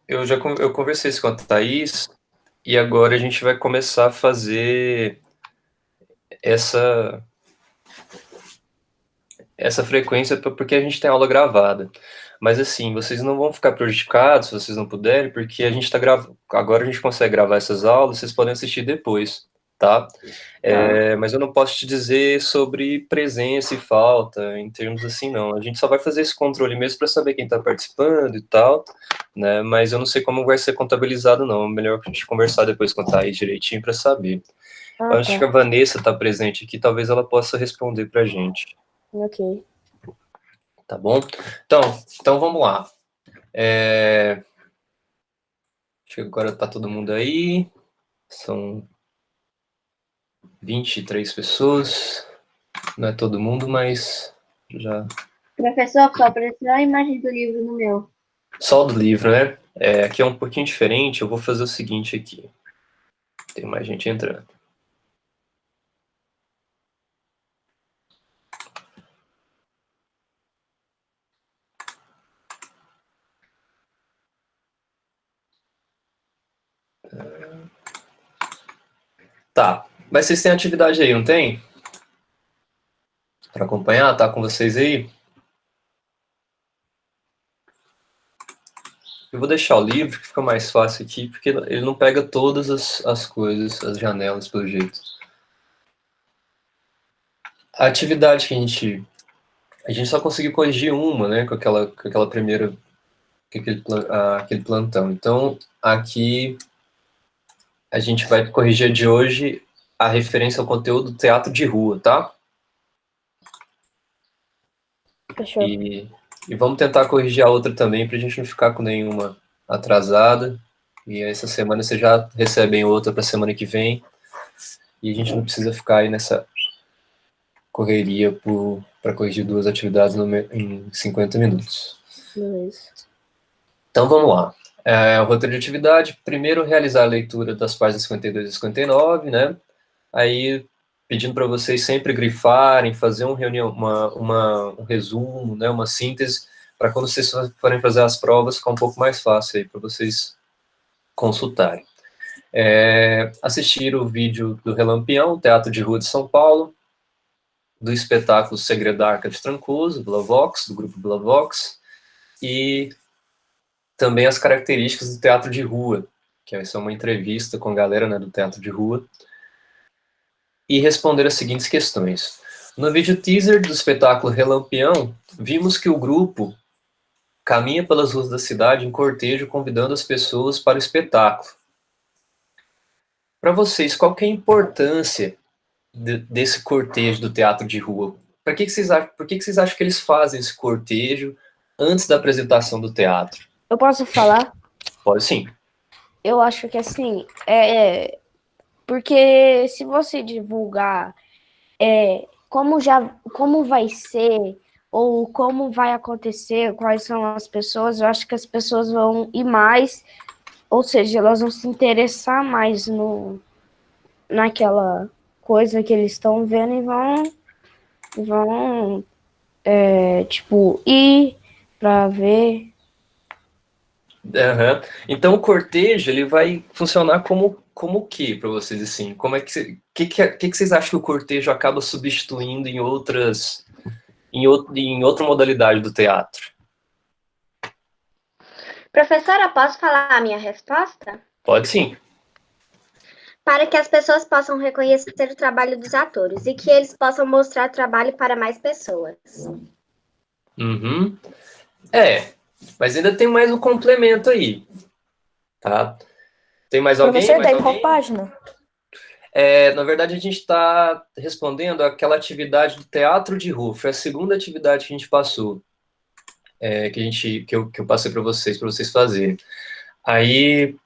Eu conversei isso com a Thaís, e agora a gente vai começar a fazer essa, essa frequência porque a gente tem aula gravada. Mas assim, vocês não vão ficar prejudicados se vocês não puderem, porque a gente está gravando. Agora a gente consegue gravar essas aulas, vocês podem assistir depois, tá? Tá. Mas eu não posso te dizer sobre presença e falta, em termos assim, não. A gente só vai fazer esse controle mesmo para saber quem está participando e tal, né? Mas eu não sei como vai ser contabilizado, não. É melhor a gente conversar depois com a Thaís direitinho para saber. Ah, Antes que tá. a Vanessa está presente aqui, talvez ela possa responder para a gente. Ok. Tá bom? Então vamos lá. Acho que agora tá todo mundo aí. São 23 pessoas. Não é todo mundo, mas já. Professor, só apareceu a imagem do livro no meu. Só do livro, né? Aqui é um pouquinho diferente. Eu vou fazer o seguinte aqui. Tem mais gente entrando. Tá. Mas vocês têm atividade aí, não tem? Para acompanhar? Tá com vocês aí? Eu vou deixar o livro, que fica mais fácil aqui, porque ele não pega todas as coisas, as janelas, pelo jeito. A atividade que a gente só conseguiu corrigir uma, né, com aquela primeira, com aquele plantão. Então, aqui a gente vai corrigir de hoje a referência ao conteúdo do teatro de rua, tá? Fechou. E vamos tentar corrigir a outra também, para a gente não ficar com nenhuma atrasada. E essa semana vocês já recebem outra para a semana que vem. E a gente não precisa ficar aí nessa correria para corrigir duas atividades em 50 minutos. Beleza. Então vamos lá. O roteiro de atividade, primeiro realizar a leitura das páginas 52 e 59, né? Aí pedindo para vocês sempre grifarem, fazer um resumo, né? Uma síntese, para quando vocês forem fazer as provas ficar um pouco mais fácil aí para vocês consultarem. Assistir o vídeo do Relampião, Teatro de Rua de São Paulo, do espetáculo Segredarca de Trancoso, do grupo Blavox, e também as características do teatro de rua, que vai ser uma entrevista com a galera, né, do teatro de rua, e responder as seguintes questões. No vídeo teaser do espetáculo Relampião, vimos que o grupo caminha pelas ruas da cidade em cortejo convidando as pessoas para o espetáculo. Para vocês, qual que é a importância desse cortejo do teatro de rua? Por que vocês acham que eles fazem esse cortejo antes da apresentação do teatro? Eu posso falar? Pode sim. Eu acho que assim, porque se você divulgar como vai ser, ou como vai acontecer, quais são as pessoas, eu acho que as pessoas vão ir mais, ou seja, elas vão se interessar mais naquela coisa que eles estão vendo e vão tipo, ir para ver. Uhum. Então o cortejo ele vai funcionar como o que para vocês assim? Como é que vocês acham que o cortejo acaba substituindo em outra modalidade do teatro? Professora, posso falar a minha resposta? Pode sim. Para que as pessoas possam reconhecer o trabalho dos atores e que eles possam mostrar trabalho para mais pessoas. Uhum. Mas ainda tem mais um complemento aí, tá? Tem mais alguém? Professor, tá em qual página? Na verdade, a gente está respondendo aquela atividade do teatro de rua. Foi a segunda atividade que a gente passou, que eu passei para vocês fazerem. Aí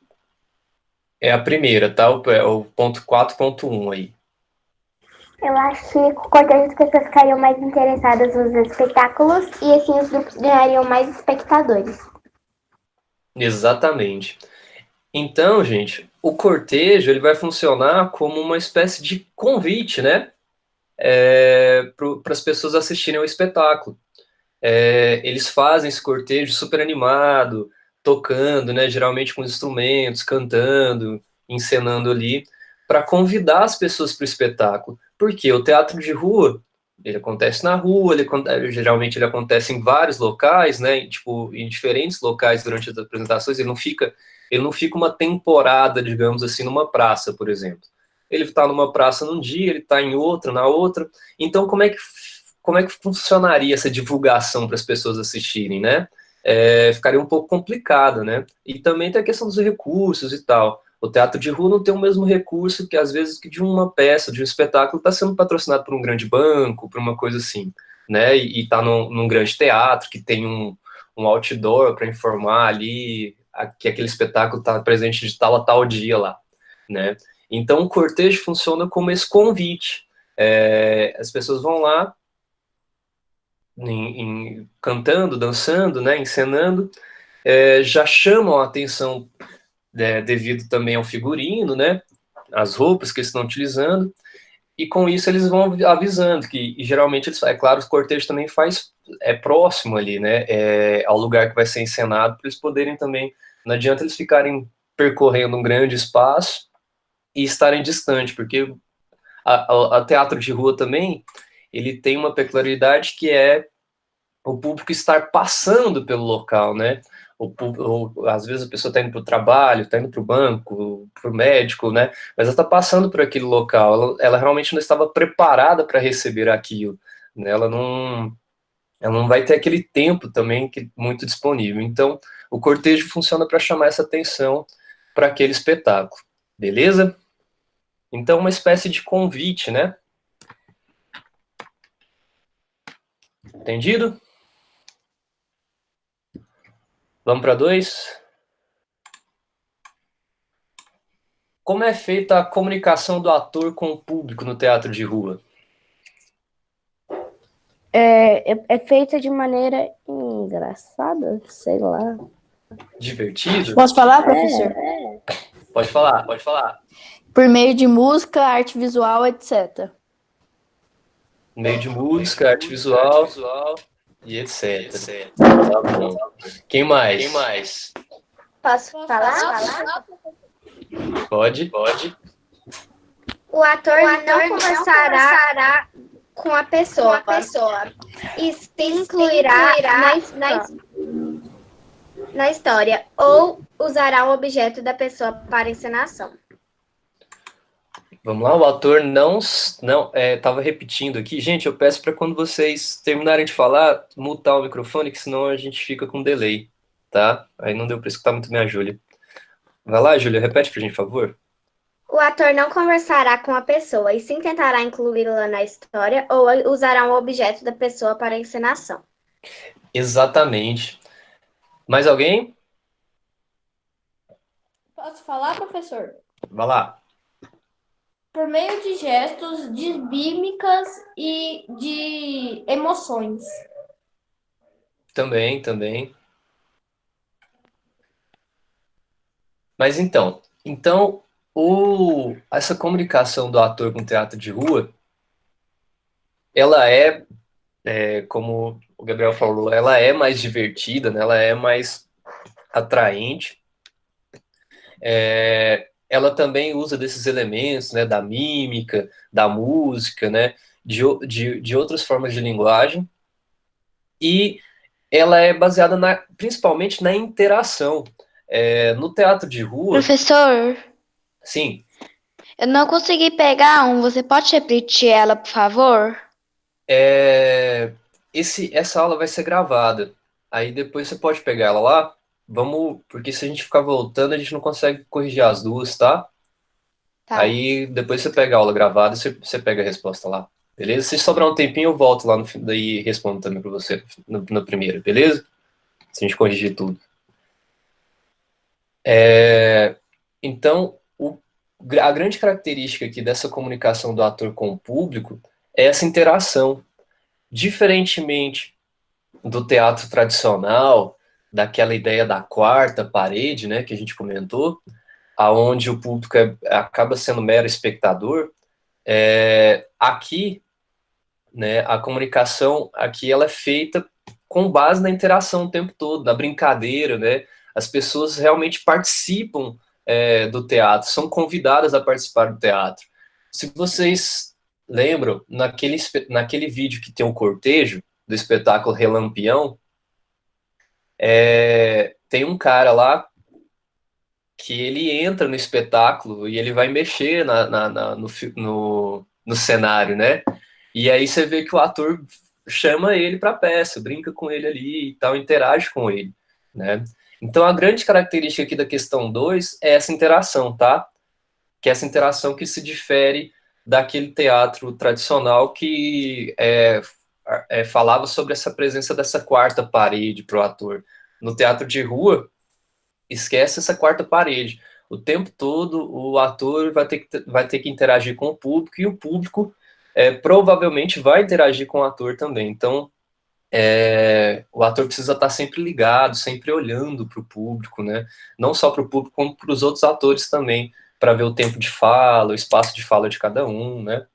é a primeira, tá? O ponto 4.1 aí. Eu acho que com certeza as pessoas ficariam mais interessadas nos espetáculos e assim os grupos ganhariam mais espectadores. Exatamente. Então, gente, o cortejo ele vai funcionar como uma espécie de convite, né? Para as pessoas assistirem ao espetáculo. eles fazem esse cortejo super animado, tocando, né, geralmente com instrumentos, cantando, encenando ali, para convidar as pessoas para o espetáculo. Porque o teatro de rua, ele acontece na rua, geralmente ele acontece em vários locais, né, tipo, em diferentes locais durante as apresentações, ele não fica uma temporada, digamos assim, numa praça, por exemplo. Ele está numa praça num dia, ele está em outra, na outra. Então, como é que funcionaria essa divulgação para as pessoas assistirem, né? Ficaria um pouco complicado, né? E também tem a questão dos recursos e tal. O teatro de rua não tem o mesmo recurso que, às vezes, que de uma peça, de um espetáculo, está sendo patrocinado por um grande banco, por uma coisa assim, né? E está num grande teatro, que tem um outdoor para informar ali que aquele espetáculo está presente de tal a tal dia lá, né? Então, o cortejo funciona como esse convite. As pessoas vão lá, cantando, dançando, né, encenando, já chamam a atenção devido também ao figurino, né, as roupas que eles estão utilizando, e com isso eles vão avisando que, e geralmente, é claro, o cortejo também próximo ali, né, ao lugar que vai ser encenado, para eles poderem também, não adianta eles ficarem percorrendo um grande espaço e estarem distante, porque a teatro de rua também, ele tem uma peculiaridade que é o público estar passando pelo local, né? Às vezes a pessoa está indo para o trabalho, está indo para o banco, para o médico, né? Mas ela está passando por aquele local, ela realmente não estava preparada para receber aquilo, né? Ela não vai ter aquele tempo também muito disponível. Então, o cortejo funciona para chamar essa atenção para aquele espetáculo, beleza? Então, uma espécie de convite, né? Entendido? Vamos para 2? Como é feita a comunicação do ator com o público no teatro de rua? É feita de maneira engraçada, sei lá. Divertido? Posso falar, professor? Pode falar, pode falar. Por meio de música, arte visual, etc. Meio de música, arte visual e etc. Tá bom. Quem mais? Posso falar? Pode. O ator não conversará com a pessoa e se incluirá na história ou usará um objeto da pessoa para encenação. Vamos lá, o ator não estava repetindo aqui. Gente, eu peço para quando vocês terminarem de falar, mutar o microfone, que senão a gente fica com delay, tá? Aí não deu para escutar muito minha Júlia. Vai lá, Júlia, repete pra gente, por favor. O ator não conversará com a pessoa e sim tentará incluí-la na história ou usará um objeto da pessoa para a encenação. Exatamente. Mais alguém? Posso falar, professor? Vai lá. Por meio de gestos, de mímicas e de emoções. Também. Mas então essa comunicação do ator com o teatro de rua, ela como o Gabriel falou, ela é mais divertida, né? Ela é mais atraente. Ela também usa desses elementos, né? Da mímica, da música, né? De outras formas de linguagem. E ela é baseada principalmente na interação. No teatro de rua... Professor, Sim. eu não consegui pegar um. Você pode repetir ela, por favor? Essa aula vai ser gravada. Aí depois você pode pegar ela lá. Porque se a gente ficar voltando, a gente não consegue corrigir as duas, tá? Tá. Aí depois você pega a aula gravada e você pega a resposta lá. Beleza? Se sobrar um tempinho, eu volto lá no fim, daí respondo também para você no primeiro, beleza? Se a gente corrigir tudo. Então, a grande característica aqui dessa comunicação do ator com o público é essa interação. Diferentemente do teatro tradicional, daquela ideia da quarta parede, né, que a gente comentou, aonde o público acaba sendo mero espectador, aqui, né, a comunicação aqui ela é feita com base na interação o tempo todo, na brincadeira, né? As pessoas realmente participam do teatro, são convidadas a participar do teatro. Se vocês lembram, naquele vídeo que tem o cortejo do espetáculo Relampião, tem um cara lá que ele entra no espetáculo e ele vai mexer no cenário, né? E aí você vê que o ator chama ele para a peça, brinca com ele ali e tal, interage com ele, né? Então a grande característica aqui da questão 2 é essa interação, tá? Que é essa interação que se difere daquele teatro tradicional que falava sobre essa presença dessa quarta parede para o ator. No teatro de rua, esquece essa quarta parede. O tempo todo o ator vai ter que interagir com o público e o público provavelmente vai interagir com o ator também. Então, o ator precisa estar sempre ligado, sempre olhando para o público, né? Não só para o público, como para os outros atores também, para ver o tempo de fala, o espaço de fala de cada um, né?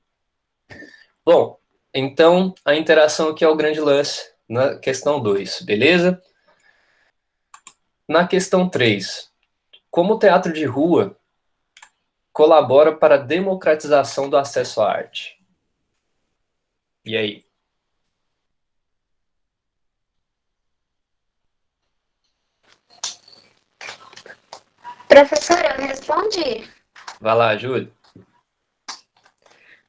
Bom, então a interação aqui é o grande lance na questão 2, beleza? Na questão 3, como o teatro de rua colabora para a democratização do acesso à arte? E aí? Professora, eu respondi. Vai lá, Júlio.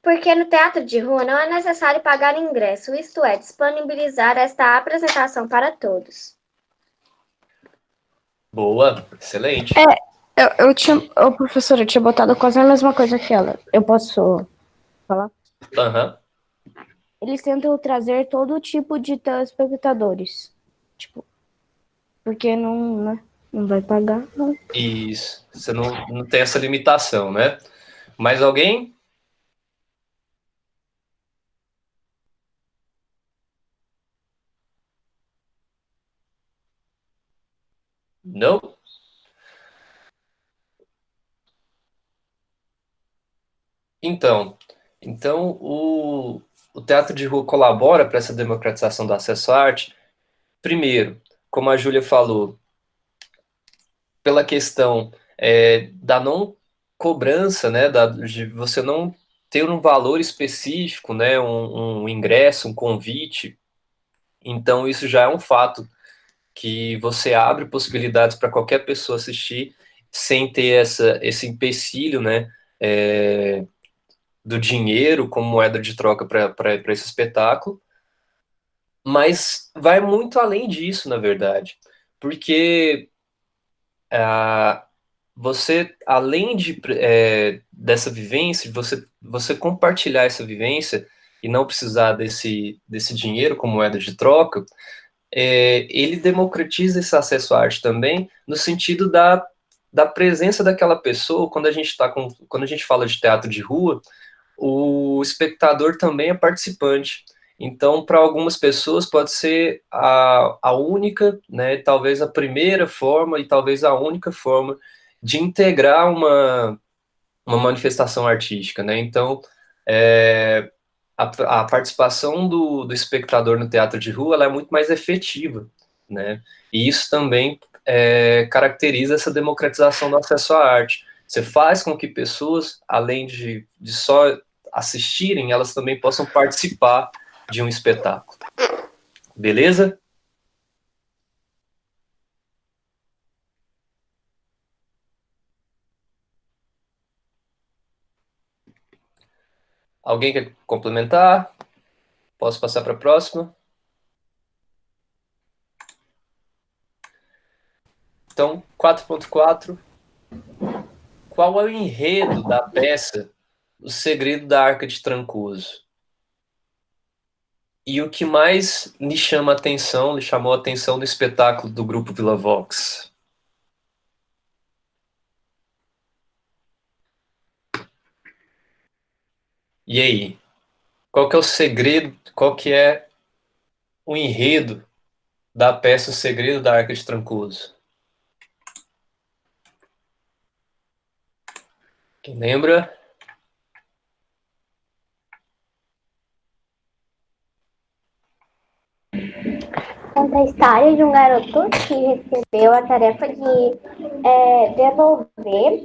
Porque no teatro de rua não é necessário pagar ingresso, isto é, disponibilizar esta apresentação para todos. Boa, excelente. Professora, eu tinha botado quase a mesma coisa que ela. Eu posso falar? Aham. Eles tentam trazer todo tipo de telespectadores. Tipo, porque não vai pagar, não. Isso. Você não tem essa limitação, né? Mais alguém? Não? Então o teatro de rua colabora para essa democratização do acesso à arte, primeiro, como a Júlia falou, pela questão da não cobrança, né, de você não ter um valor específico, né, um ingresso, um convite. Então isso já é um fato que você abre possibilidades para qualquer pessoa assistir sem ter esse empecilho, né, do dinheiro como moeda de troca para esse espetáculo. Mas vai muito além disso, na verdade, porque você, além dessa vivência, você compartilhar essa vivência e não precisar desse dinheiro como moeda de troca, ele democratiza esse acesso à arte também, no sentido da presença daquela pessoa. Quando a gente fala de teatro de rua, o espectador também é participante. Então, para algumas pessoas pode ser a única, né, talvez a primeira forma e talvez a única forma de integrar uma manifestação artística, né? Então, a participação do espectador no teatro de rua ela é muito mais efetiva, né? E isso também caracteriza essa democratização do acesso à arte. Você faz com que pessoas, além de só assistirem, elas também possam participar de um espetáculo. Beleza? Alguém quer complementar? Posso passar para a próxima? Então, 4.4. Qual é o enredo da peça O Segredo da Arca de Trancoso? E o que mais lhe chamou a atenção no espetáculo do grupo Vila Vox? E aí? Qual que é o segredo, qual que é o enredo da peça O Segredo da Arca de Trancoso? Quem lembra? conta a história de um garoto que recebeu a tarefa de devolver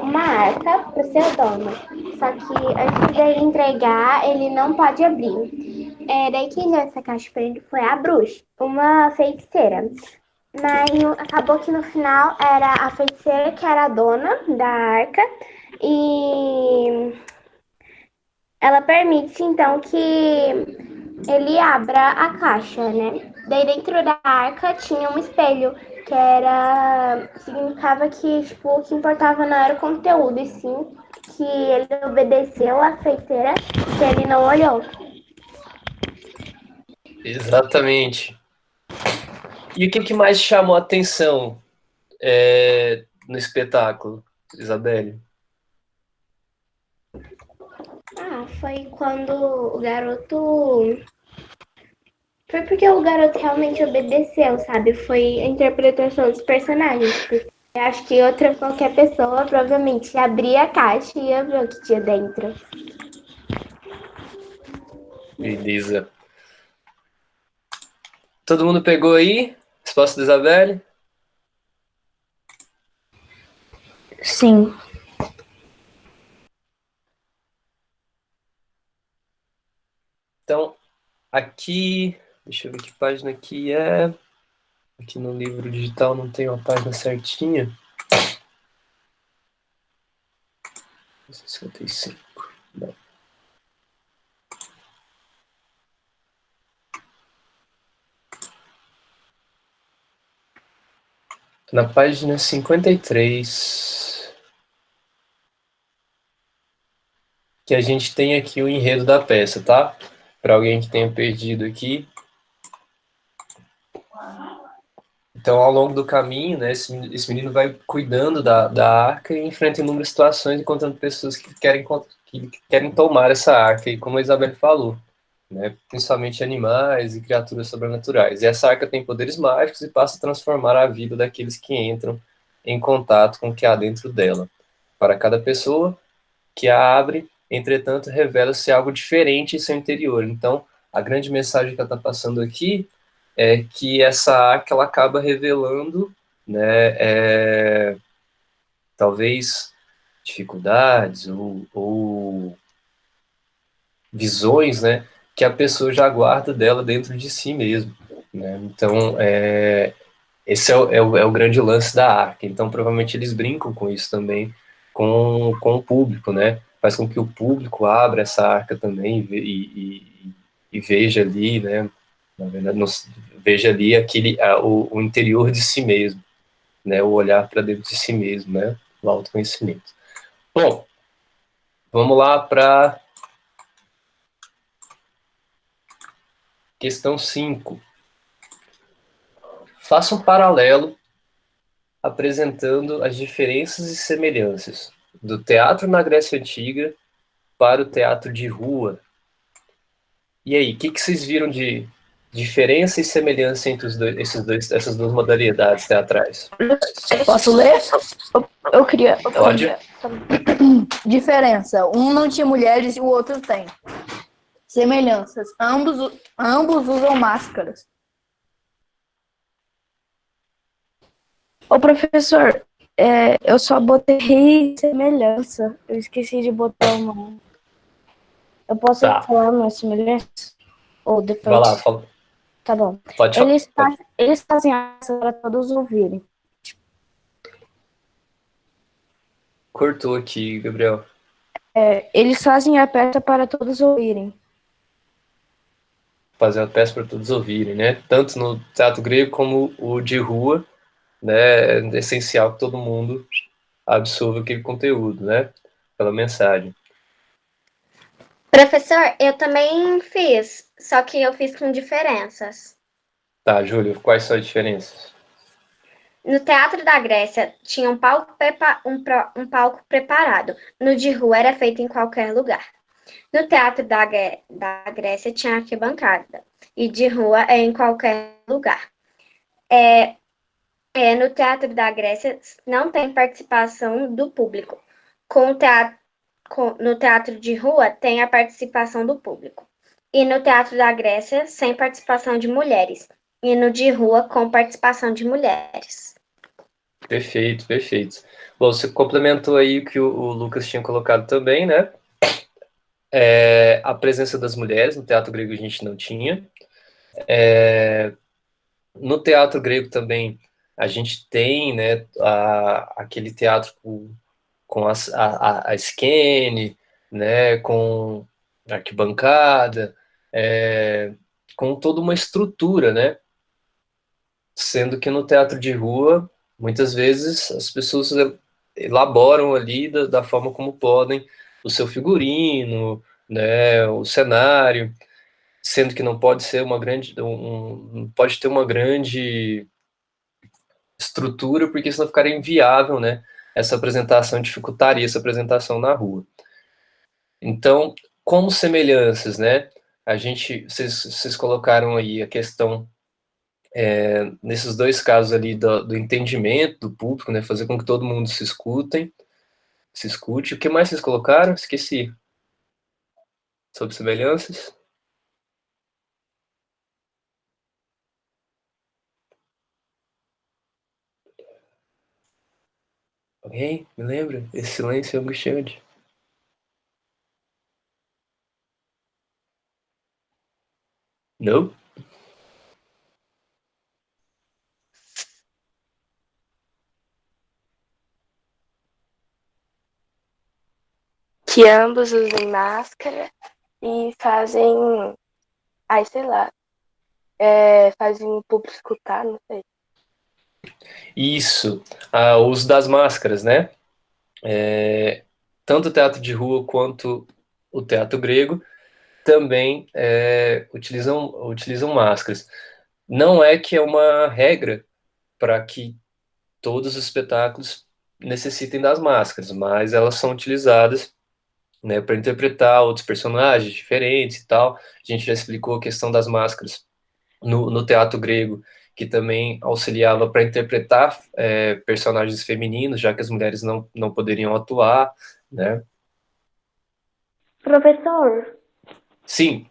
uma arca para o seu dono. Só que antes dele entregar, ele não pode abrir. Daí quem deu essa caixa para ele foi a bruxa, uma feiticeira. Mas acabou que no final era a feiticeira que era a dona da arca e ela permite então que ele abra a caixa, né? Daí dentro da arca tinha um espelho, que significava que tipo, o que importava não era o conteúdo, e sim que ele obedeceu a feiticeira, que ele não olhou. Exatamente. E o que mais chamou a atenção no espetáculo, Isabelle? Foi quando o garoto. Foi porque o garoto realmente obedeceu, sabe? Foi a interpretação dos personagens. Eu acho que qualquer pessoa provavelmente abria a caixa e ia ver o que tinha dentro. Beleza. Todo mundo pegou aí? Resposta da Isabelle? Sim. Então, aqui, deixa eu ver que página aqui é. Aqui no livro digital não tem uma página certinha. 55. Não. Na página 53, que a gente tem aqui o enredo da peça, tá? Para alguém que tenha perdido aqui. Então, ao longo do caminho, né, esse menino vai cuidando da arca e enfrenta inúmeras situações, encontrando pessoas que querem tomar essa arca, e como a Isabel falou, né, principalmente animais e criaturas sobrenaturais. E essa arca tem poderes mágicos e passa a transformar a vida daqueles que entram em contato com o que há dentro dela. Para cada pessoa que a abre, entretanto, revela-se algo diferente em seu interior. Então, a grande mensagem que ela está passando aqui é que essa arca ela acaba revelando, né, talvez dificuldades ou visões, né, que a pessoa já guarda dela dentro de si mesmo, né? Então, esse é o grande lance da arca. Então, provavelmente eles brincam com isso também, com o público, né? Faz com que o público abra essa arca também e veja ali, né? Na verdade, veja ali o interior de si mesmo, né? O olhar para dentro de si mesmo, né? O autoconhecimento. Bom, vamos lá para questão 5. Faça um paralelo apresentando as diferenças e semelhanças do teatro na Grécia Antiga para o teatro de rua. E aí, o que vocês viram de diferença e semelhança entre essas duas modalidades teatrais? Posso ler? Eu queria. Pode. Diferença. Um não tinha mulheres e o outro tem. Semelhanças. Ambos usam máscaras. Ô, professor, eu só botei semelhança. Eu esqueci de botar uma. Eu posso falar uma semelhança? Ou depois? Vai lá, fala. Tá bom. Pode Eles fazem essa para todos ouvirem. Cortou aqui, Gabriel. Eles fazem a peça para todos ouvirem. Fazer a peça para todos ouvirem, né? Tanto no teatro grego como o de rua, né? É essencial que todo mundo absorva aquele conteúdo, né? Pela mensagem. Professor, eu também fiz, só que eu fiz com diferenças. Tá, Júlio, quais são as diferenças? No Teatro da Grécia tinha um palco preparado. No de rua era feito em qualquer lugar. No Teatro da Grécia tinha arquibancada. E de rua é em qualquer lugar. No Teatro da Grécia não tem participação do público. No teatro de rua tem a participação do público. E no Teatro da Grécia, sem participação de mulheres. e no de rua com participação de mulheres. Perfeito, perfeito. Bom, você complementou aí o que o Lucas tinha colocado também, né? A presença das mulheres no teatro grego a gente não tinha. No teatro grego também a gente tem, né, aquele teatro com a esquene, né, com arquibancada, com toda uma estrutura, né? Sendo que no teatro de rua, muitas vezes as pessoas elaboram ali da forma como podem o seu figurino, né, o cenário, sendo que não pode ser uma grande, não pode ter uma grande estrutura, porque senão ficaria inviável, né? Essa apresentação dificultaria essa apresentação na rua. Então, como semelhanças, né? Vocês colocaram aí a questão nesses dois casos ali do entendimento do público, né? Fazer com que todo mundo se escute. O que mais vocês colocaram? Esqueci. Sobre semelhanças? Alguém? Me lembra? Esse silêncio é angustiante. Não? Que ambos usem máscara e fazem. Ai, sei lá. Fazem o público escutar, não sei. Isso. O uso das máscaras, né? Tanto o teatro de rua quanto o teatro grego também utilizam máscaras. Não é que é uma regra para que todos os espetáculos necessitem das máscaras, mas elas são utilizadas, né, para interpretar outros personagens diferentes e tal. A gente já explicou a questão das máscaras no teatro grego, que também auxiliava para interpretar personagens femininos, já que as mulheres não poderiam atuar, né? Professor, Sim,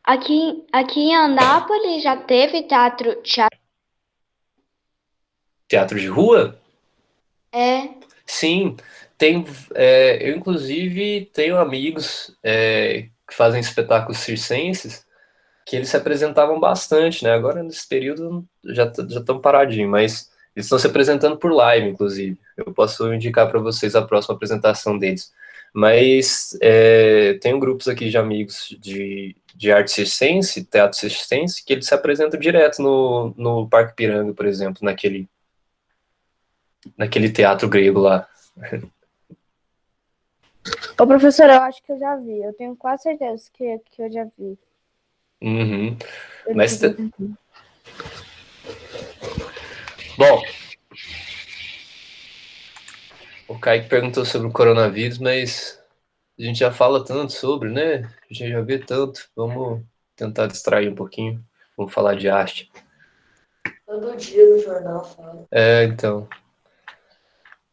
aqui em Anápolis já teve teatro. teatro de rua? É. Sim, tem. Eu, inclusive, tenho amigos que fazem espetáculos circenses que eles se apresentavam bastante, né? Agora, nesse período, já estão paradinho, mas eles estão se apresentando por live, inclusive. Eu posso indicar para vocês a próxima apresentação deles. Mas tenho grupos aqui de amigos de arte circense, teatro circense, que eles se apresentam direto no Parque Piranga, por exemplo, naquele teatro grego lá. Ô, professor, eu acho que eu já vi. Eu tenho quase certeza que eu já vi. Uhum. Eu Mas, já vi. bom, o Kaique perguntou sobre o coronavírus, mas a gente já fala tanto sobre, né? A gente já vê tanto. Vamos tentar distrair um pouquinho. Vamos falar de arte. Todo dia no jornal fala. Então.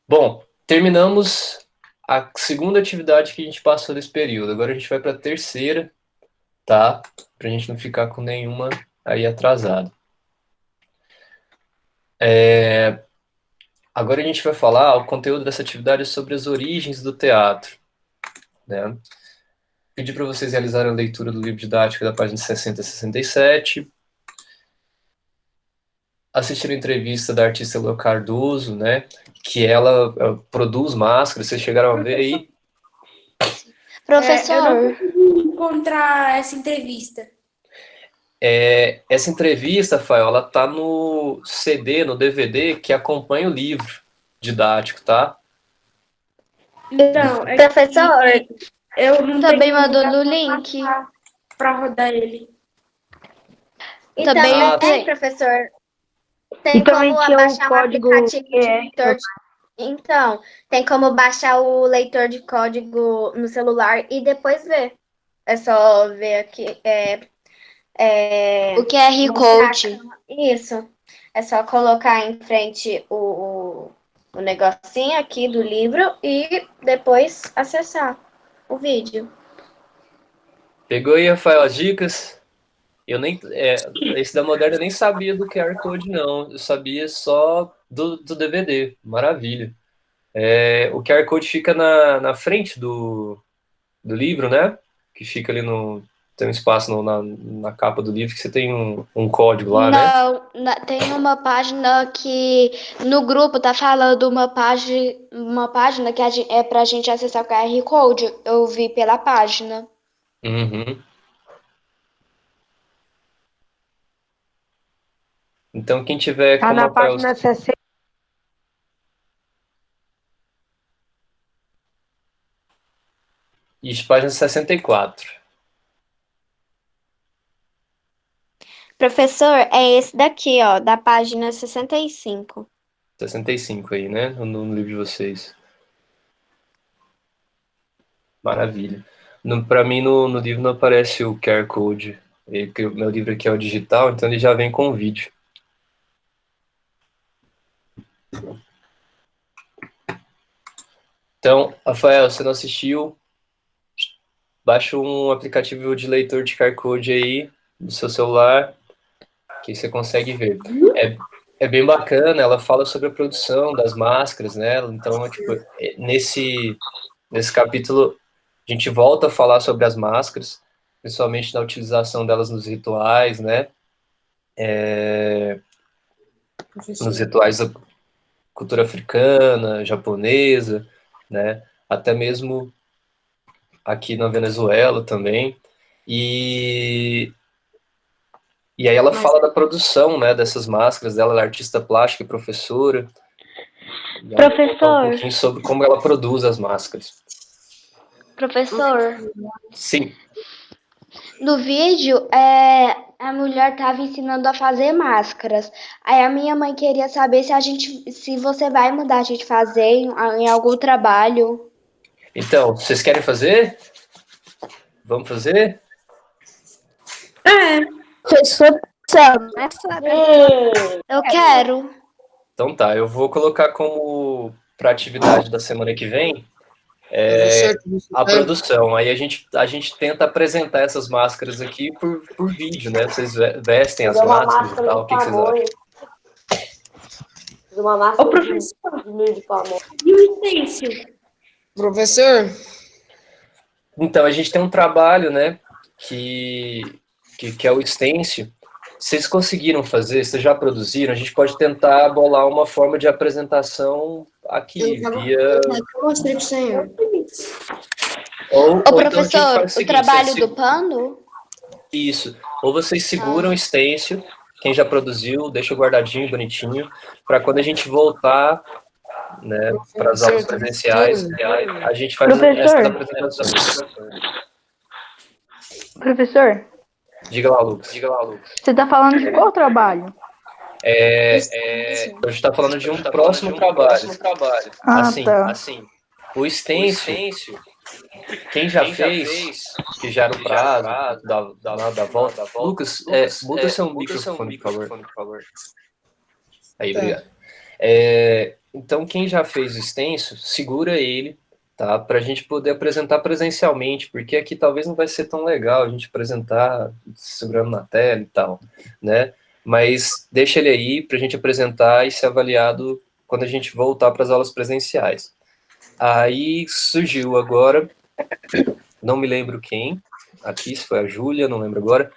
Bom, terminamos a segunda atividade que a gente passou nesse período. Agora a gente vai para a terceira, tá? Para a gente não ficar com nenhuma aí atrasada. Agora a gente vai falar, o conteúdo dessa atividade é sobre as origens do teatro, né? Pedi para vocês realizarem a leitura do livro didático da página 60 a 67. Assistiram a entrevista da artista Leo Cardoso, né? Que ela produz máscaras, vocês chegaram a ver aí? Professor, Eu não consegui encontrar essa entrevista. Essa entrevista, Fael, ela tá no CD, no DVD que acompanha o livro didático, tá? Então, Professor, eu não também tenho mandou lugar no link. pra rodar ele. então, Também professor, tem E também como tinha o baixar um código aplicativo de QR. leitor Então, tem como baixar o leitor de código no celular e depois ver. É só ver aqui. O QR Code. Isso. É só colocar em frente o negocinho aqui do livro e depois acessar o vídeo. Pegou aí, Rafael, as dicas? Esse da Moderna eu nem sabia do QR Code, não. Eu sabia só do DVD. Maravilha. O QR Code fica na frente do livro, né? Que fica ali no... Tem um espaço na capa do livro que você tem um código lá, né? Não, tem uma página que no grupo tá falando uma página que é pra gente acessar o QR Code. Eu vi pela página. Uhum. Então, quem tiver Tá como na apoiar página 60. Isso, página 64. Professor, é esse daqui, ó, da página 65. 65 aí, né? No livro de vocês. Maravilha. Para mim, no livro não aparece o QR Code. O meu livro aqui é o digital, então ele já vem com o vídeo. Então, Rafael, você não assistiu? Baixa um aplicativo de leitor de QR Code aí no seu celular, que você consegue ver. É bem bacana, ela fala sobre a produção das máscaras, né? Então, tipo, nesse capítulo, a gente volta a falar sobre as máscaras, principalmente na utilização delas nos rituais, né? Nos rituais da cultura africana, japonesa, né? Até mesmo aqui na Venezuela também. E aí ela fala da produção, né, dessas máscaras dela, ela é artista plástica e professora. E ela fala um pouquinho sobre como ela produz as máscaras. Professor, Sim. no vídeo, a mulher estava ensinando a fazer máscaras. Aí a minha mãe queria saber se você vai mandar a gente fazer em algum trabalho. Então, vocês querem fazer? Vamos fazer? Professor, Eu quero. Então tá, eu vou colocar como para atividade da semana que vem a produção. Aí a gente tenta apresentar essas máscaras aqui por vídeo, né? Vocês vestem as máscaras e tal. O que vocês acham? Uma máscara de pamonha. E o stencil? Professor? Então, a gente tem um trabalho, né, que é o stencil. Vocês conseguiram fazer? Vocês já produziram? A gente pode tentar bolar uma forma de apresentação aqui, via... Eu mostrei pro senhor. Ou Ô, então a gente professor, faz o seguinte, trabalho do pano? Isso. Ou vocês seguram o stencil, quem já produziu, deixa guardadinho, bonitinho, para quando a gente voltar, né, para as aulas presenciais, a gente faz essa apresentação. Professor, Diga lá, Lucas. você tá falando de qual trabalho? A gente está falando de um próximo trabalho. Assim, o stencil, quem já fez, que já era o prazo da volta. Lucas, muda seu microfone, por favor. Aí, obrigado. Então, quem já fez o stencil, segura ele, tá? Para a gente poder apresentar presencialmente, porque aqui talvez não vai ser tão legal a gente apresentar segurando na tela e tal, né? Mas deixa ele aí para a gente apresentar e ser avaliado quando a gente voltar para as aulas presenciais. Aí surgiu agora, não me lembro quem, aqui se foi a Júlia, não lembro agora,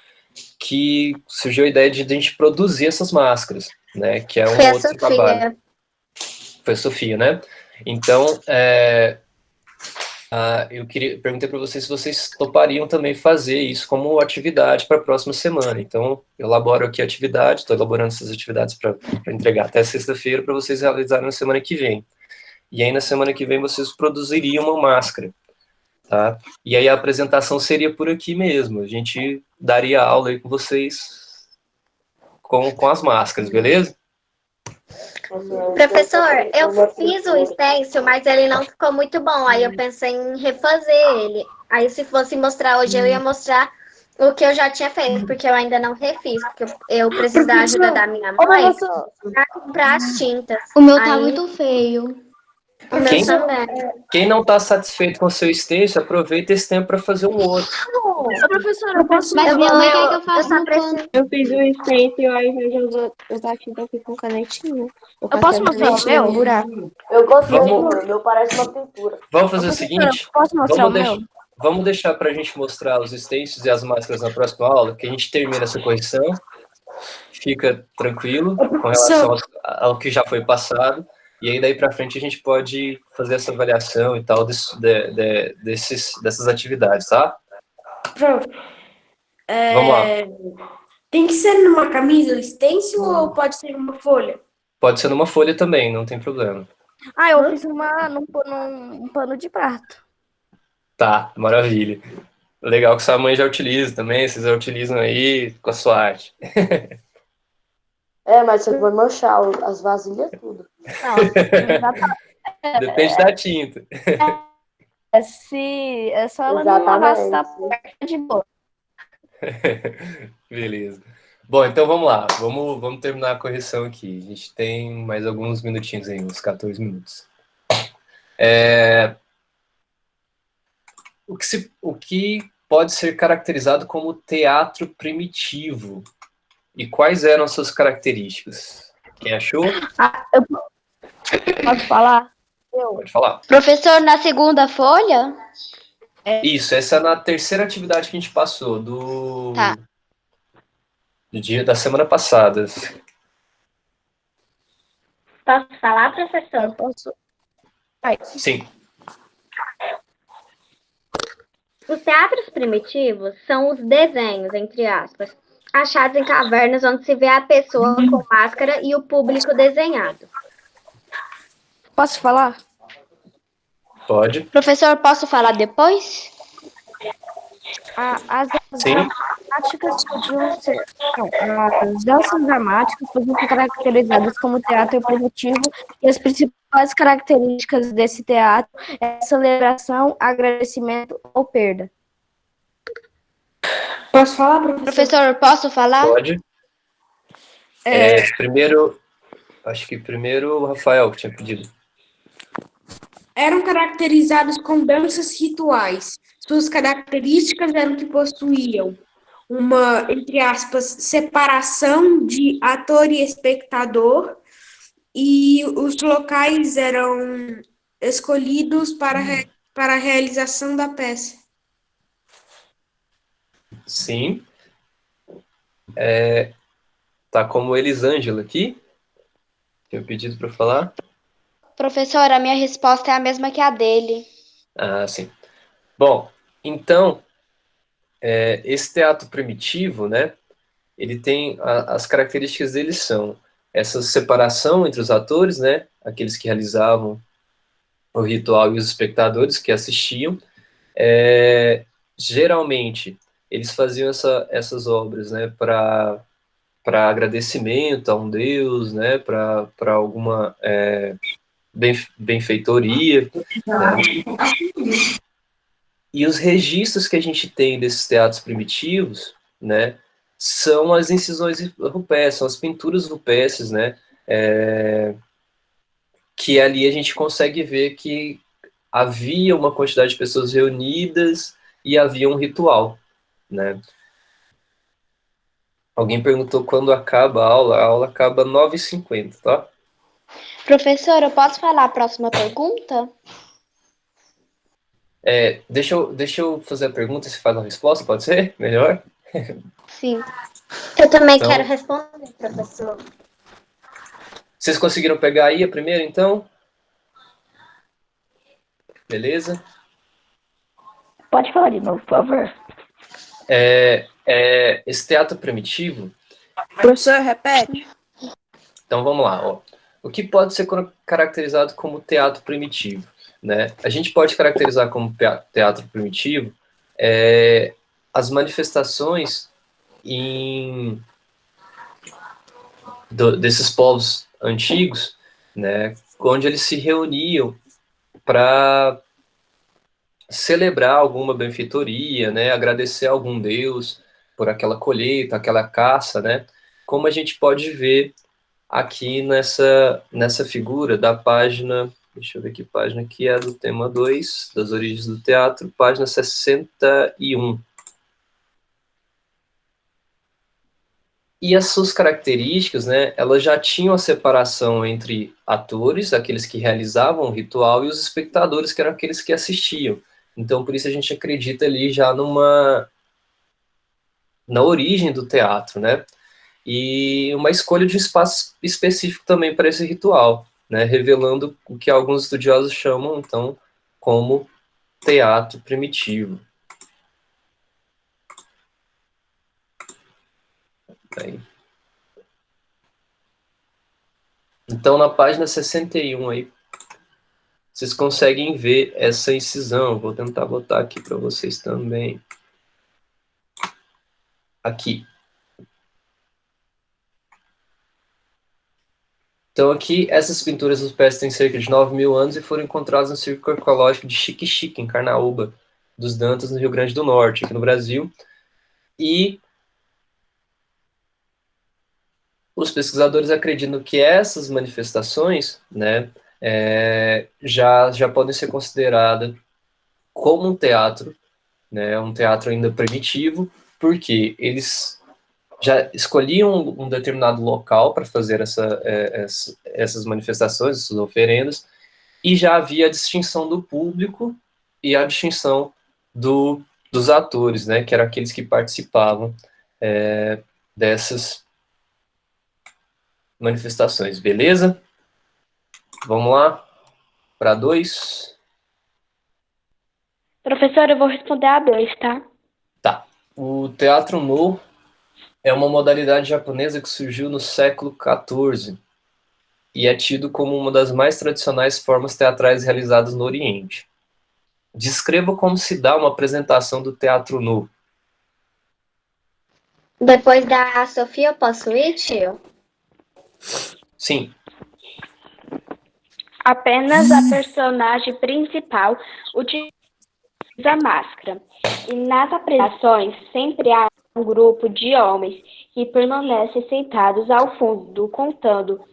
que surgiu a ideia de a gente produzir essas máscaras, né? Que é um outro trabalho. Foi a Sofia, né? Então, eu perguntei para vocês se vocês topariam também fazer isso como atividade para a próxima semana. Então, eu elaboro aqui a atividade, estou elaborando essas atividades para entregar até sexta-feira para vocês realizarem na semana que vem. E aí, na semana que vem, vocês produziriam uma máscara, tá? E aí, a apresentação seria por aqui mesmo. A gente daria aula aí com vocês com as máscaras, beleza? Professor, eu fiz o stencil, mas ele não ficou muito bom. Aí eu pensei em refazer ele. Aí se fosse mostrar hoje, eu ia mostrar o que eu já tinha feito, porque eu ainda não refiz, porque eu preciso da ajuda da minha mãe para comprar as tintas. O meu tá muito feio. O meu Quem, também. quem não está satisfeito com o seu extenso, aproveita esse tempo para fazer um outro. Ô, professora, eu posso Mas usar minha o mãe meu? quer que eu faça no pano. Eu fiz o extenso e ao invés de usar tinta, eu fiz com canetinha. Eu posso mostrar o canetinha no meu? buraco. Eu gostei do Vamos, meu parece uma pintura. vamos Ô, fazer o professora, seguinte, posso mostrar o meu? vamos deixar para a gente mostrar os extensos e as máscaras na próxima aula, que a gente termina essa correção, fica tranquilo com relação ao que já foi passado, e aí daí para frente a gente pode fazer essa avaliação e tal dessas atividades, tá? Prof, Vamos lá. tem que ser numa camisa o stencil ou pode ser uma folha? Pode ser numa folha também, não tem problema. Ah, eu fiz num pano de prato. Tá, maravilha. Legal que sua mãe já utiliza também, vocês já utilizam aí com a sua arte. Mas você vai manchar as vasilhas tudo. Não, exatamente. Depende da tinta. É só ela não lavar essa parte de boa. Beleza. Bom, então vamos lá. Vamos terminar a correção aqui. A gente tem mais alguns minutinhos aí, uns 14 minutos. O que pode ser caracterizado como teatro primitivo? E quais eram suas características? Quem achou? Posso falar? Pode falar. Professor, na segunda folha? Isso, essa é na terceira atividade que a gente passou, Tá. do dia da semana passada. Posso falar, professor? Eu posso. Sim. Os teatros primitivos são os desenhos, entre aspas, achados em cavernas onde se vê a pessoa com máscara e o público desenhado. Posso falar? Pode. Professor, posso falar depois? As Sim. dramáticas podiam ser. Não, as danças dramáticas podiam ser caracterizadas como teatro primitivo, e as principais características desse teatro é celebração, agradecimento ou perda. Posso falar, professor? Professor, posso falar? Pode. Acho que primeiro o Rafael que tinha pedido. Eram caracterizados com danças rituais. Suas características eram que possuíam uma, entre aspas, separação de ator e espectador, e os locais eram escolhidos para a realização da peça. Sim. Tá como Elisângela aqui. Tinha pedido para falar. Professor, a minha resposta é a mesma que a dele. Ah, sim. Bom, então, esse teatro primitivo, né, ele tem, as características dele são essa separação entre os atores, né, aqueles que realizavam o ritual e os espectadores que assistiam. Geralmente, eles faziam essas obras, né, para agradecimento a um deus, né, para alguma benfeitoria, né? E os registros que a gente tem desses teatros primitivos, né, são as incisões rupestres, são as pinturas rupestres, né, que ali a gente consegue ver que havia uma quantidade de pessoas reunidas e havia um ritual, né. Alguém perguntou quando acaba a aula acaba 9h50, tá? Professor, eu posso falar a próxima pergunta? Deixa eu fazer a pergunta e você faz a resposta, pode ser? Melhor? Sim. Eu também Então- quero responder, professor. Vocês conseguiram pegar aí a primeira, então? Beleza? Pode falar de novo, por favor. Esse teatro primitivo, Professor, repete. então vamos lá, ó. O que pode ser caracterizado como teatro primitivo, né? A gente pode caracterizar como teatro primitivo as manifestações desses povos antigos, né? Onde eles se reuniam para celebrar alguma benfeitoria, né? Agradecer a algum deus por aquela colheita, aquela caça, né? Como a gente pode ver aqui nessa figura da página Deixa eu ver que página que é do tema 2, das origens do teatro, página 61. E as suas características, né, elas já tinham a separação entre atores, aqueles que realizavam o ritual, e os espectadores, que eram aqueles que assistiam. Então, por isso a gente acredita ali já na origem do teatro, né? E uma escolha de um espaço específico também para esse ritual, né? Revelando o que alguns estudiosos chamam, então, como teatro primitivo. Aí. Então, na página 61 aí, vocês conseguem ver essa incisão. Vou tentar botar aqui para vocês também. Aqui. Então, aqui, essas pinturas dos pés têm cerca de 9.000 anos e foram encontradas no Círculo Arqueológico de Xique-Xique, em Carnaúba, dos Dantas, no Rio Grande do Norte, aqui no Brasil. E os pesquisadores acreditam que essas manifestações, né, já podem ser consideradas como um teatro, né, um teatro ainda primitivo, porque eles já escolhiam um determinado local para fazer essas manifestações, essas oferendas, e já havia a distinção do público e a distinção dos atores, né, que eram aqueles que participavam dessas manifestações, beleza? Vamos lá para 2. Professor, eu vou responder a 2, tá? Tá. O teatro no é uma modalidade japonesa que surgiu no século XIV e é tido como uma das mais tradicionais formas teatrais realizadas no Oriente. Descreva como se dá uma apresentação do teatro nu. Depois da Sofia, eu posso ir, tio? Sim. Apenas a personagem principal utiliza máscara. E nas apresentações sempre há um grupo de homens que permanecem sentados ao fundo, contando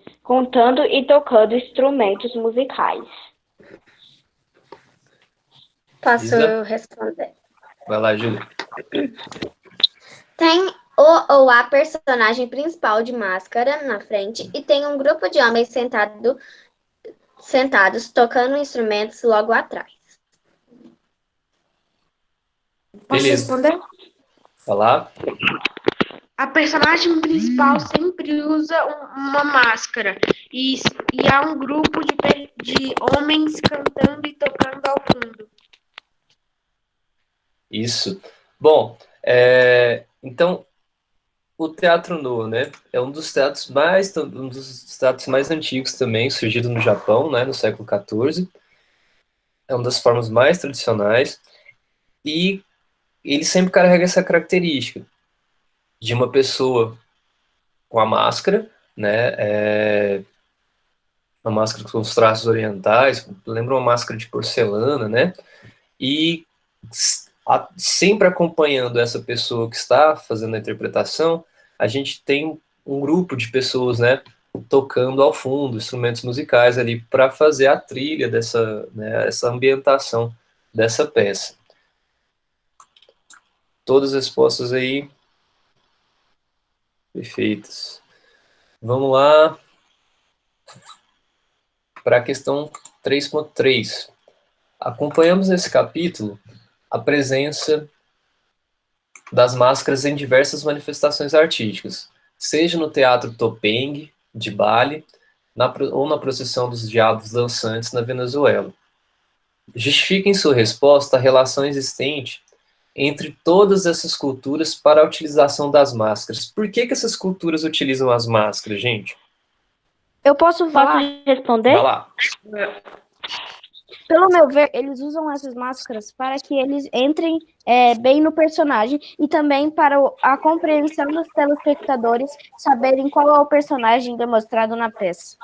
e tocando instrumentos musicais. Posso Isa? responder? Vai lá, Júlia. Tem o ou a personagem principal de máscara na frente e tem um grupo de homens sentados tocando instrumentos logo atrás. Posso Beleza. responder? Vai lá. A personagem principal sempre usa uma máscara e há um grupo de homens cantando e tocando ao fundo. Isso. Bom, então, o teatro nu, né, é um dos teatros mais antigos também, surgido no Japão, né, no século XIV. É uma das formas mais tradicionais e ele sempre carrega essa característica de uma pessoa com a máscara, né, uma máscara com os traços orientais, lembra uma máscara de porcelana, né, e sempre acompanhando essa pessoa que está fazendo a interpretação, a gente tem um grupo de pessoas, né, tocando ao fundo instrumentos musicais ali para fazer a trilha essa ambientação dessa peça. Todas as respostas aí perfeitas. Vamos lá para a questão 3.3. Acompanhamos nesse capítulo a presença das máscaras em diversas manifestações artísticas, seja no teatro Topeng, de Bali, ou na procissão dos diabos dançantes na Venezuela. Justifique em sua resposta a relação existente entre todas essas culturas para a utilização das máscaras. Por que essas culturas utilizam as máscaras, gente? Eu posso falar? Posso responder? Vai lá. Pelo meu ver, eles usam essas máscaras para que eles entrem bem no personagem e também para a compreensão dos telespectadores saberem qual é o personagem demonstrado na peça.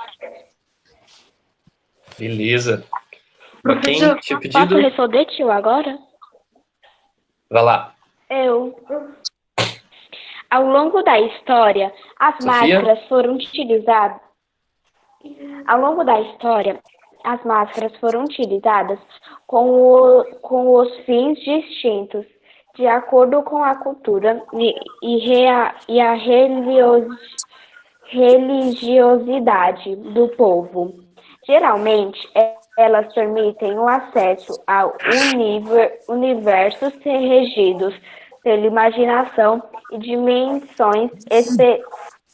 Beleza. Quem tinha pedido? Posso responder, tio, agora? Vai lá. Ao longo da história, as Sofia? máscaras foram utilizadas. Ao longo da história, as máscaras foram utilizadas com os fins distintos, de acordo com a cultura e a religiosidade do povo. Geralmente, elas permitem o acesso a universos regidos pela imaginação e dimensões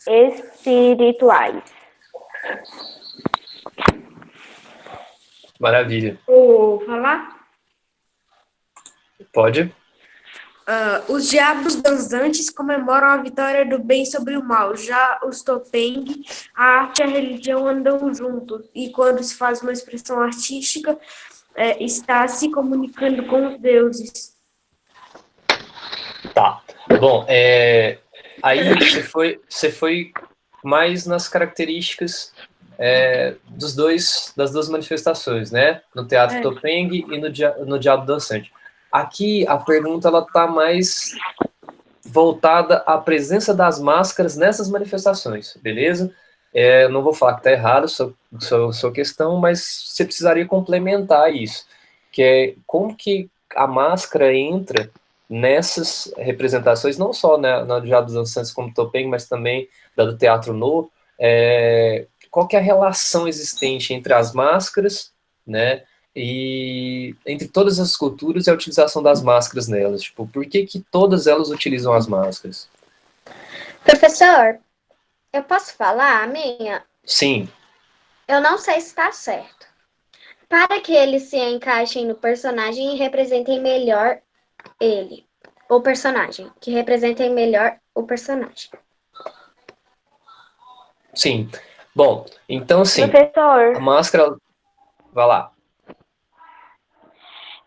espirituais. Maravilha. Vou falar? Pode? Os diabos dançantes comemoram a vitória do bem sobre o mal. Já os Topeng, a arte e a religião andam juntos. E quando se faz uma expressão artística, está se comunicando com os deuses. Tá. Bom, aí você foi mais nas características das duas manifestações, né? No Teatro Topeng e no Diabo Dançante. Aqui a pergunta ela tá mais voltada à presença das máscaras nessas manifestações, beleza? Não vou falar que tá errado sua questão, mas você precisaria complementar isso, que é como que a máscara entra nessas representações, não só na Diabo dos Dançantes como Topeng, mas também da do Teatro No. Qual que é a relação existente entre as máscaras, né? E entre todas as culturas e a utilização das máscaras nelas. Tipo, por que todas elas utilizam as máscaras? Professor, eu posso falar a minha? Sim. Eu não sei se está certo. Para que eles se encaixem no personagem e representem melhor o personagem. Que representem melhor o personagem. Sim. Bom, então assim, Professor, a máscara... Vai lá.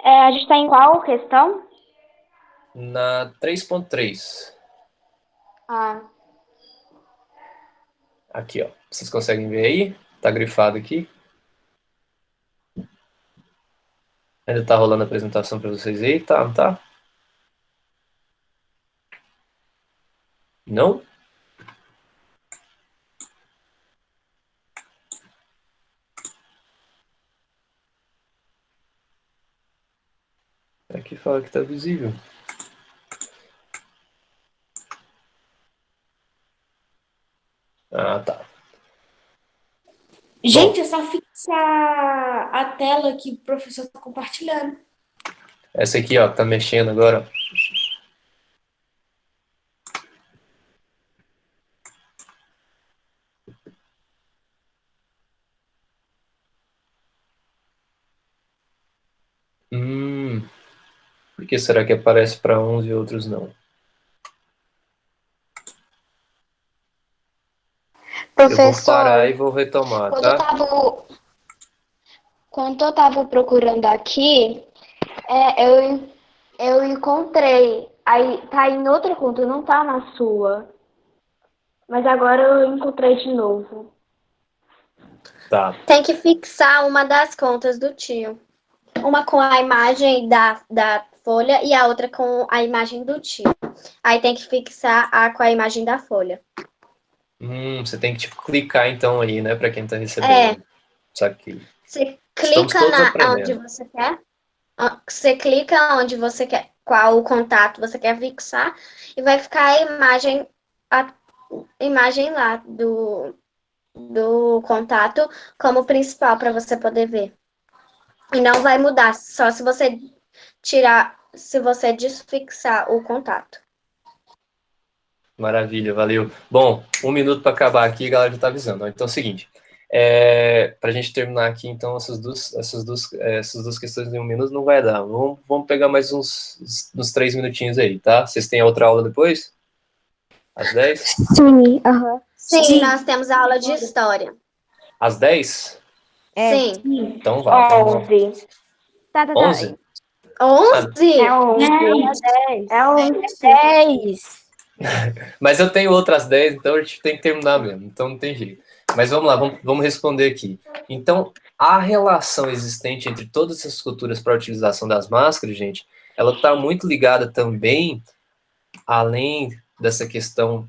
a gente está em qual questão? Na 3.3. Aqui, ó. Vocês conseguem ver aí? Tá grifado aqui. Ainda tá rolando a apresentação para vocês aí? Tá, não tá? Não? Aqui fala que tá visível. Ah, tá. Gente, é só fixar a tela que o professor está compartilhando. Essa aqui, ó, tá mexendo agora. Por que será que aparece para uns e outros não? Professor, eu vou parar e vou retomar, tá? Quando eu tava procurando aqui, eu encontrei. Aí tá em outra conta, não tá na sua. Mas agora eu encontrei de novo. Tá. Tem que fixar uma das contas do tio. Uma com a imagem da folha e a outra com a imagem do tio. Aí tem que fixar a com a imagem da folha. Você tem que tipo, clicar então aí, né, para quem tá recebendo. Saquei. Você clica onde você quer. Você clica onde você quer, qual o contato você quer fixar, e vai ficar a imagem lá do contato como principal para você poder ver. E não vai mudar, só se você desfixar o contato. Maravilha, valeu. Bom, 1 minuto para acabar aqui, a galera já tá avisando. Então é o seguinte, para a gente terminar aqui, então, essas duas questões em 1 minuto não vai dar. Vamos pegar mais uns 3 minutinhos aí, tá? Vocês têm outra aula depois? Às 10? Sim, aham. Sim, nós temos aula de história. Às 10? Sim. Então vai. 11. Tá. 11? 11? É 11. É 10. Mas eu tenho outras 10, então a gente tem que terminar mesmo, então não tem jeito. Mas vamos lá, vamos responder aqui. Então, a relação existente entre todas essas culturas para a utilização das máscaras, gente, ela está muito ligada também, além dessa questão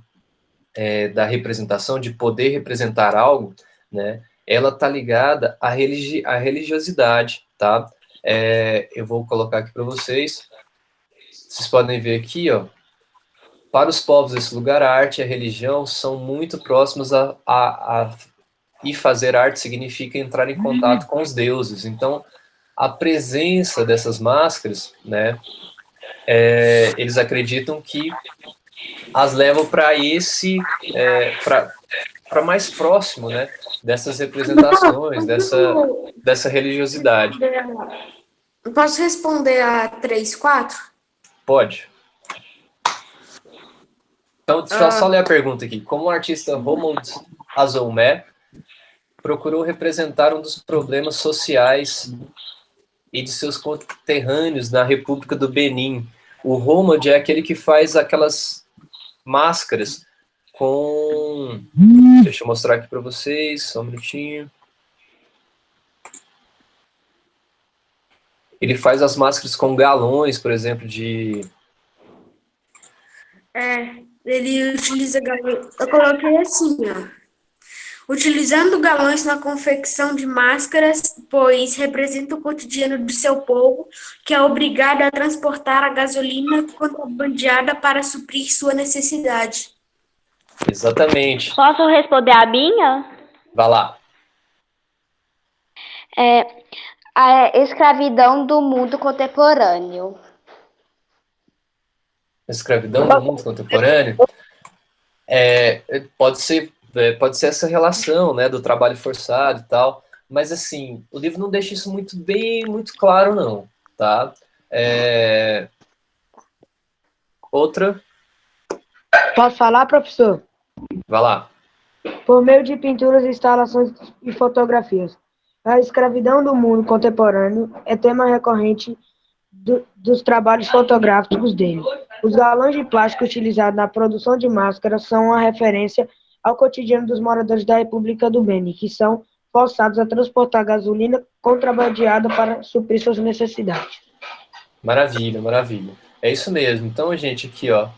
da representação, de poder representar algo, né? ela está ligada à religiosidade, tá? Eu vou colocar aqui para vocês. Vocês podem ver aqui, ó. Para os povos desse lugar, a arte e a religião são muito próximos e fazer arte significa entrar em contato com os deuses. Então, a presença dessas máscaras, né, eles acreditam que as levam para para mais próximo, né, dessas representações, dessa religiosidade. Posso responder a 3, 4? Pode. Então, deixa eu só ler a pergunta aqui. Como o artista Romuald Azolmé procurou representar um dos problemas sociais e de seus conterrâneos na República do Benin. O Romuald é aquele que faz aquelas máscaras com... Deixa eu mostrar aqui para vocês, só um minutinho. Ele faz as máscaras com galões, por exemplo, de... Ele utiliza galões. Eu coloquei assim, ó. Utilizando galões na confecção de máscaras, pois representa o cotidiano do seu povo, que é obrigado a transportar a gasolina contrabandeada para suprir sua necessidade. Exatamente. Posso responder a minha? Vai lá. A escravidão do mundo contemporâneo. Escravidão no mundo contemporâneo, pode ser essa relação, né, do trabalho forçado e tal, mas assim, o livro não deixa isso muito claro não, tá? Outra? Posso falar, professor? Vai lá. Por meio de pinturas, instalações e fotografias. A escravidão do mundo contemporâneo é tema recorrente dos trabalhos fotográficos dele. Os galões de plástico utilizados na produção de máscaras são uma referência ao cotidiano dos moradores da República do Benin, que são forçados a transportar gasolina contrabandeada para suprir suas necessidades. Maravilha, maravilha. É isso mesmo. Então, gente, aqui, ó.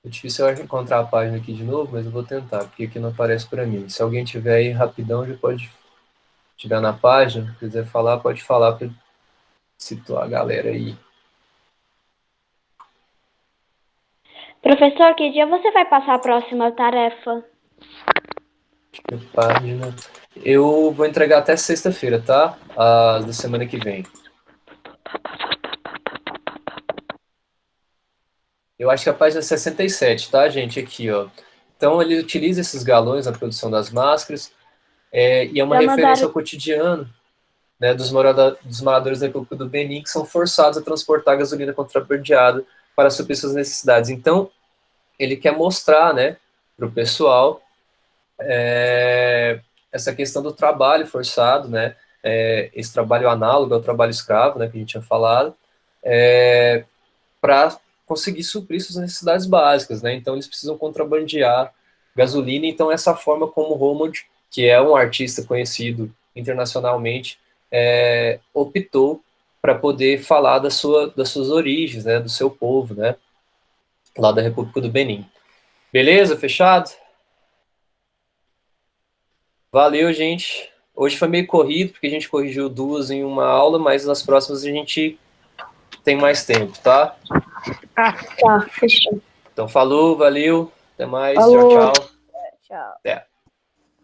É difícil eu encontrar a página aqui de novo, mas eu vou tentar, porque aqui não aparece para mim. Se alguém tiver aí rapidão, já pode... tiver na página, quiser falar, pode falar para situar a galera aí. Professor, que dia você vai passar a próxima tarefa? Página. Eu vou entregar até sexta-feira, tá? Da semana que vem. Eu acho que a página 67, tá, gente? Aqui, ó. Então, ele utiliza esses galões na produção das máscaras, e é uma referência ao cotidiano, né, dos moradores da República do Benin, que são forçados a transportar gasolina contrabandeada para suprir suas necessidades. Então, ele quer mostrar, né, para o pessoal essa questão do trabalho forçado, né, esse trabalho análogo ao trabalho escravo, né, que a gente tinha falado, para conseguir suprir suas necessidades básicas, né. Então, eles precisam contrabandear gasolina. Então, essa forma como Romuald, que é um artista conhecido internacionalmente, optou para poder falar das suas origens, né, do seu povo, né, lá da República do Benin. Beleza? Fechado? Valeu, gente. Hoje foi meio corrido, porque a gente corrigiu 2 em uma aula, mas nas próximas a gente tem mais tempo, tá? Tá, fechou. Então, falou, valeu, até mais, Falou. tchau, tchau. Tchau. Até.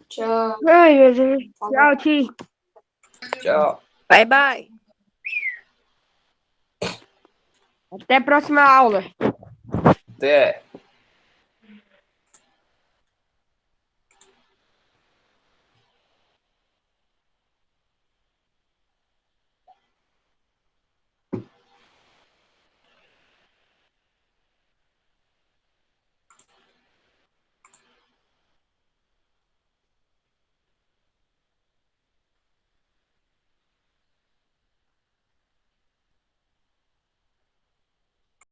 Tchau. Ai, meu Deus. Tchau, Ti. Tchau. Bye, bye. Até a próxima aula. Até.